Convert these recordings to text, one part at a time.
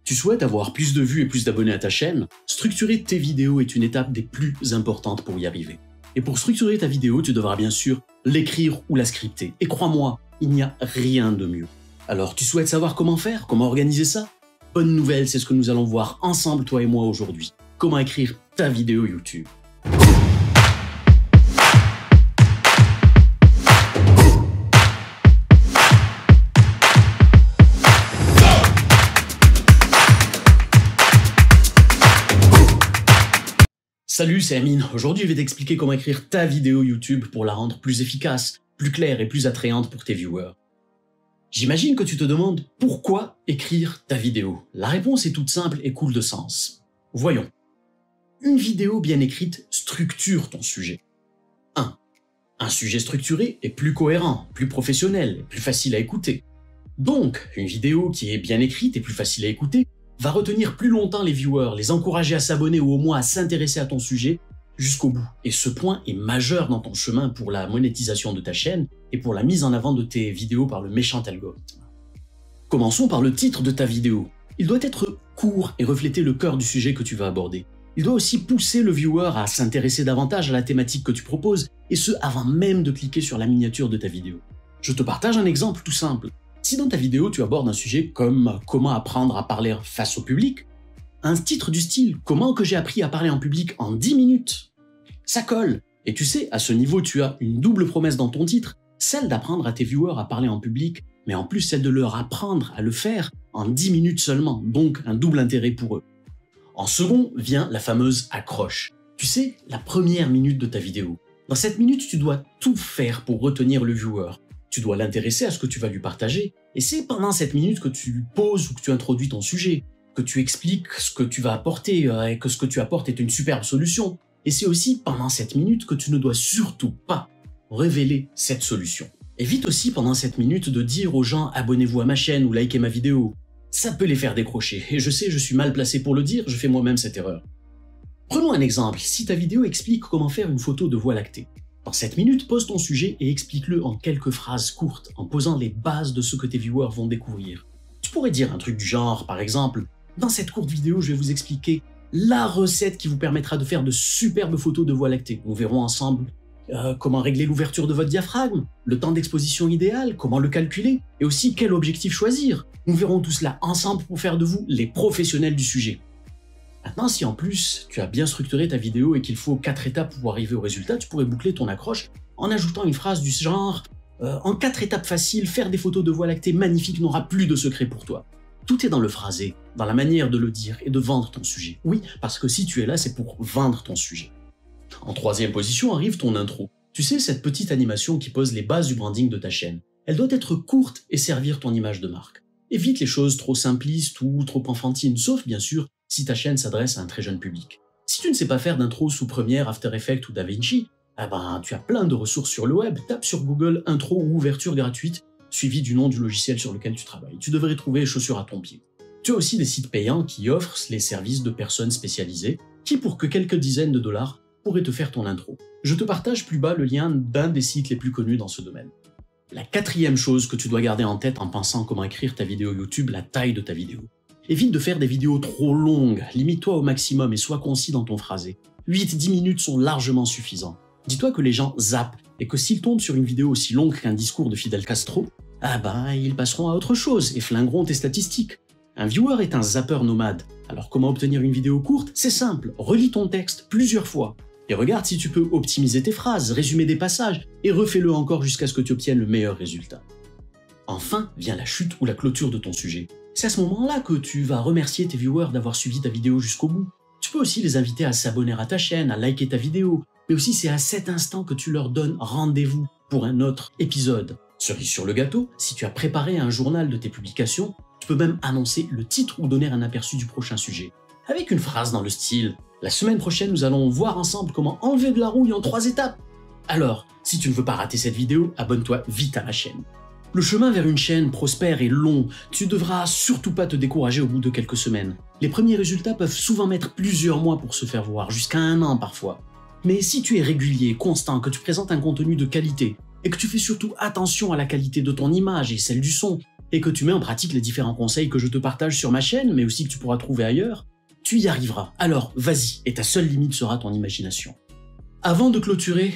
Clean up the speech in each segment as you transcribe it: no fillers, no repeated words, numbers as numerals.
Tu souhaites avoir plus de vues et plus d'abonnés à ta chaîne? Structurer tes vidéos est une étape des plus importantes pour y arriver. Et pour structurer ta vidéo, tu devras bien sûr l'écrire ou la scripter. Et crois-moi, il n'y a rien de mieux. Alors, tu souhaites savoir comment faire? Comment organiser ça? Bonne nouvelle, c'est ce que nous allons voir ensemble, toi et moi, aujourd'hui. Comment écrire ta vidéo YouTube. Salut, c'est Amine. Aujourd'hui, je vais t'expliquer comment écrire ta vidéo YouTube pour la rendre plus efficace, plus claire et plus attrayante pour tes viewers. J'imagine que tu te demandes pourquoi écrire ta vidéo. La réponse est toute simple et coule de sens. Voyons. Une vidéo bien écrite structure ton sujet. 1. Un sujet structuré est plus cohérent, plus professionnel et plus facile à écouter. Donc, une vidéo qui est bien écrite et plus facile à écouter va retenir plus longtemps les viewers, les encourager à s'abonner ou au moins à s'intéresser à ton sujet jusqu'au bout. Et ce point est majeur dans ton chemin pour la monétisation de ta chaîne et pour la mise en avant de tes vidéos par le méchant algorithme. Commençons par le titre de ta vidéo. Il doit être court et refléter le cœur du sujet que tu vas aborder. Il doit aussi pousser le viewer à s'intéresser davantage à la thématique que tu proposes, et ce avant même de cliquer sur la miniature de ta vidéo. Je te partage un exemple tout simple. Si dans ta vidéo tu abordes un sujet comme comment apprendre à parler face au public, un titre du style « Comment que j'ai appris à parler en public en 10 minutes ?» ça colle. Et tu sais, à ce niveau tu as une double promesse dans ton titre, celle d'apprendre à tes viewers à parler en public, mais en plus celle de leur apprendre à le faire en 10 minutes seulement, donc un double intérêt pour eux. En second vient la fameuse accroche. Tu sais, la première minute de ta vidéo. Dans cette minute, tu dois tout faire pour retenir le viewer. Tu dois l'intéresser à ce que tu vas lui partager, et c'est pendant cette minute que tu poses ou que tu introduis ton sujet, que tu expliques ce que tu vas apporter et que ce que tu apportes est une superbe solution. Et c'est aussi pendant cette minute que tu ne dois surtout pas révéler cette solution. Évite aussi pendant cette minute de dire aux gens « abonnez-vous à ma chaîne » ou « likez ma vidéo ». Ça peut les faire décrocher, et je sais, je suis mal placé pour le dire, je fais moi-même cette erreur. Prenons un exemple, si ta vidéo explique comment faire une photo de Voie lactée. Dans cette minute, pose ton sujet et explique-le en quelques phrases courtes, en posant les bases de ce que tes viewers vont découvrir. Tu pourrais dire un truc du genre, par exemple, « Dans cette courte vidéo, je vais vous expliquer la recette qui vous permettra de faire de superbes photos de Voie lactée. Nous verrons ensemble comment régler l'ouverture de votre diaphragme, le temps d'exposition idéal, comment le calculer, et aussi quel objectif choisir. Nous verrons tout cela ensemble pour faire de vous les professionnels du sujet. » Maintenant, si en plus tu as bien structuré ta vidéo et qu'il faut 4 étapes pour arriver au résultat, tu pourrais boucler ton accroche en ajoutant une phrase du genre « En 4 étapes faciles, faire des photos de Voie lactée magnifiques n'aura plus de secret pour toi. » Tout est dans le phrasé, dans la manière de le dire et de vendre ton sujet. Oui, parce que si tu es là, c'est pour vendre ton sujet. En troisième position arrive ton intro. Tu sais, cette petite animation qui pose les bases du branding de ta chaîne. Elle doit être courte et servir ton image de marque. Évite les choses trop simplistes ou trop enfantines, sauf bien sûr si ta chaîne s'adresse à un très jeune public. Si tu ne sais pas faire d'intro sous Premiere, After Effects ou DaVinci, tu as plein de ressources sur le web, tape sur Google intro ou ouverture gratuite, suivi du nom du logiciel sur lequel tu travailles. Tu devrais trouver chaussures à ton pied. Tu as aussi des sites payants qui offrent les services de personnes spécialisées qui, pour que quelques dizaines de dollars, pourraient te faire ton intro. Je te partage plus bas le lien d'un des sites les plus connus dans ce domaine. La quatrième chose que tu dois garder en tête en pensant comment écrire ta vidéo YouTube, la taille de ta vidéo. Évite de faire des vidéos trop longues, limite-toi au maximum et sois concis dans ton phrasé. 8-10 minutes sont largement suffisants. Dis-toi que les gens zappent et que s'ils tombent sur une vidéo aussi longue qu'un discours de Fidel Castro, ils passeront à autre chose et flingueront tes statistiques. Un viewer est un zappeur nomade. Alors comment obtenir une vidéo courte? C'est simple, relis ton texte plusieurs fois. Et regarde si tu peux optimiser tes phrases, résumer des passages, et refais-le encore jusqu'à ce que tu obtiennes le meilleur résultat. Enfin vient la chute ou la clôture de ton sujet. C'est à ce moment-là que tu vas remercier tes viewers d'avoir suivi ta vidéo jusqu'au bout. Tu peux aussi les inviter à s'abonner à ta chaîne, à liker ta vidéo, mais aussi c'est à cet instant que tu leur donnes rendez-vous pour un autre épisode. Cerise sur le gâteau, si tu as préparé un journal de tes publications, tu peux même annoncer le titre ou donner un aperçu du prochain sujet. Avec une phrase dans le style « La semaine prochaine, nous allons voir ensemble comment enlever de la rouille en 3 étapes ». Alors, si tu ne veux pas rater cette vidéo, abonne-toi vite à ma chaîne. Le chemin vers une chaîne prospère est long, tu ne devras surtout pas te décourager au bout de quelques semaines. Les premiers résultats peuvent souvent mettre plusieurs mois pour se faire voir, jusqu'à 1 an parfois. Mais si tu es régulier, constant, que tu présentes un contenu de qualité, et que tu fais surtout attention à la qualité de ton image et celle du son, et que tu mets en pratique les différents conseils que je te partage sur ma chaîne, mais aussi que tu pourras trouver ailleurs, tu y arriveras. Alors, vas-y, et ta seule limite sera ton imagination. Avant de clôturer,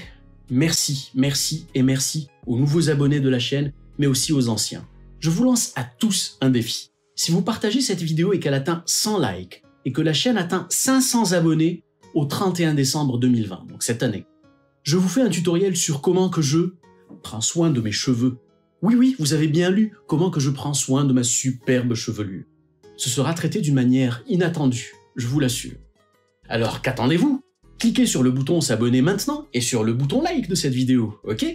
merci, merci et merci aux nouveaux abonnés de la chaîne, mais aussi aux anciens. Je vous lance à tous un défi. Si vous partagez cette vidéo et qu'elle atteint 100 likes, et que la chaîne atteint 500 abonnés au 31 décembre 2020, donc cette année, je vous fais un tutoriel sur comment que je prends soin de mes cheveux. Oui, vous avez bien lu, comment que je prends soin de ma superbe chevelure. Ce sera traité d'une manière inattendue, je vous l'assure. Alors qu'attendez-vous? Cliquez sur le bouton s'abonner maintenant et sur le bouton like de cette vidéo, ok?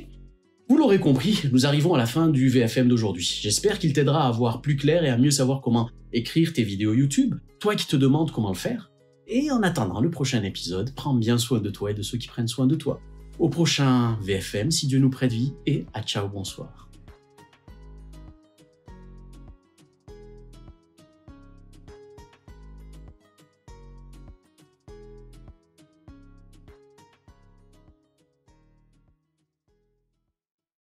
Vous l'aurez compris, nous arrivons à la fin du VFM d'aujourd'hui. J'espère qu'il t'aidera à voir plus clair et à mieux savoir comment écrire tes vidéos YouTube, toi qui te demandes comment le faire. Et en attendant le prochain épisode, prends bien soin de toi et de ceux qui prennent soin de toi. Au prochain VFM, si Dieu nous prête vie, et à ciao, bonsoir.